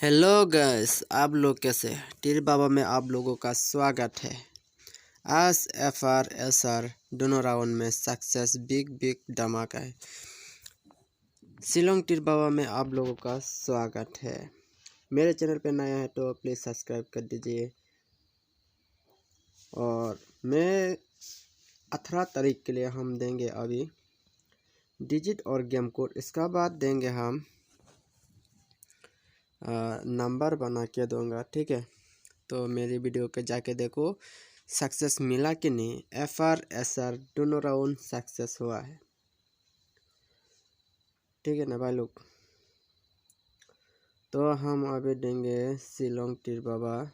Hello guys, आप लोग कैसे हैं? टीर बाबा में आप लोगों का स्वागत है। आज FR SR दोनों राउंड में सक्सेस बिग धमाका है। शिलोंग टीर बाबा में आप लोगों का स्वागत है। मेरे चैनल पे नया है तो प्लीज़ सब्सक्राइब कर दीजिए। और मैं 18 तारीख के लिए हम देंगे अभी डिजिट और गेम कोड। इसका बाद देंगे हम नंबर बना के दूंगा, ठीक है। तो मेरी वीडियो के जाके देखो सक्सेस मिला कि नहीं। FR SR दोनों राउंड सक्सेस हुआ है, ठीक है ना भाई लोग। तो हम अभी देंगे शिलोंग टीर बाबा,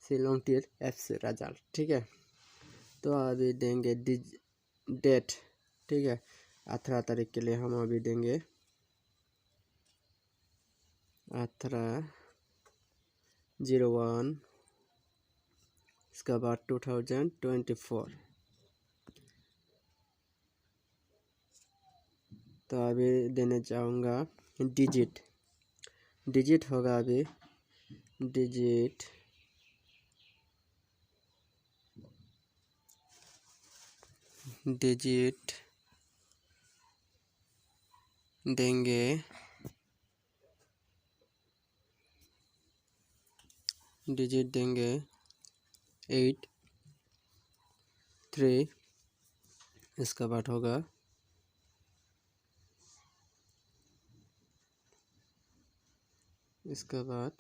शिलोंग टीर FC रिजल्ट, ठीक है। तो अभी देंगे डेट, ठीक है। 18 तारीख के लिए हम अभी देंगे 18/01, इसका बाद 2024। तो अभी देने चाहूँगा डिजिट होगा अभी डिजिट देंगे डिजिट देंगे 8 3। इसका बाद होगा इसका बाद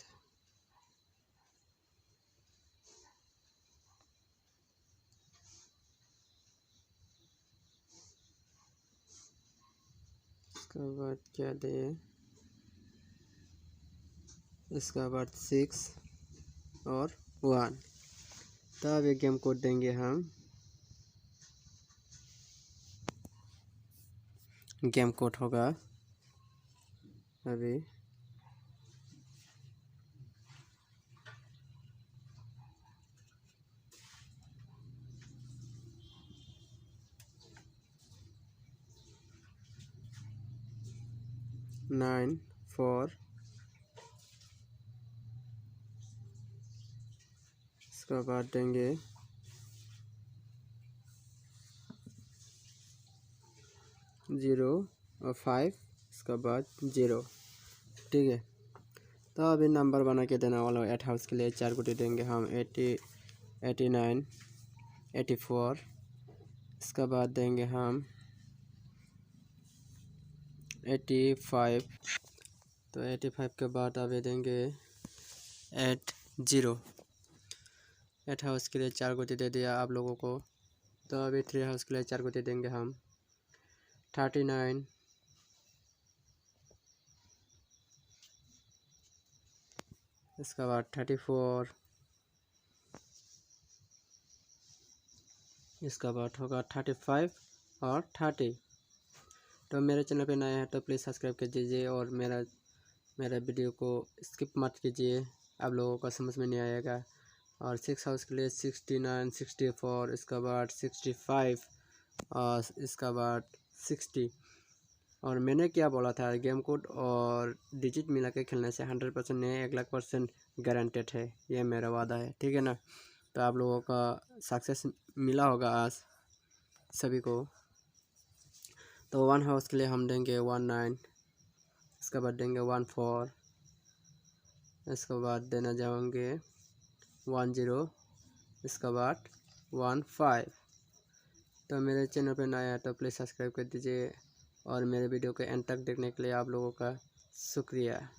6 और 1। तब ये गेम कोड देंगे हम। गेम कोड होगा अभी 9 4। इसका बाद देंगे 0 और 5। इसका बाद 0, ठीक है। तो अभी नंबर बना के देने वाला हूँ। 8 हाउस के लिए 4 गुटी देंगे हम 80 89 84। इसका बाद देंगे हम 85। तो 85 के बाद अभी देंगे 80। 8 हाउस के लिए 4 गुटी दे दिया आप लोगों को। तो अभी 3 हाउस के लिए 4 गुटी देंगे हम 39। इसका बाद 34। इसका बाद होगा 35 और 30। तो मेरे चैनल पे नया है तो प्लीज़ सब्सक्राइब कर दीजिए और मेरा वीडियो को स्किप मत कीजिए, आप लोगों को समझ में नहीं आएगा। और 6 हाउस के लिए 69 64। इसका बाद 65 और इसका बाद 60। और मैंने क्या बोला था, गेम कोड और डिजिट मिला के खेलने से 100% नहीं 1,00,000% गारंटेड है, ये मेरा वादा है, ठीक है ना। तो आप लोगों का सक्सेस मिला होगा आज सभी को। तो 1 हाउस के लिए हम देंगे 19। इसके बाद देंगे 14। इसके बाद देना जाएंगे 10। इसके बाद 15। तो मेरे चैनल पे नया है तो प्लीज़ सब्सक्राइब कर दीजिए और मेरे वीडियो को एंड तक देखने के लिए आप लोगों का शुक्रिया।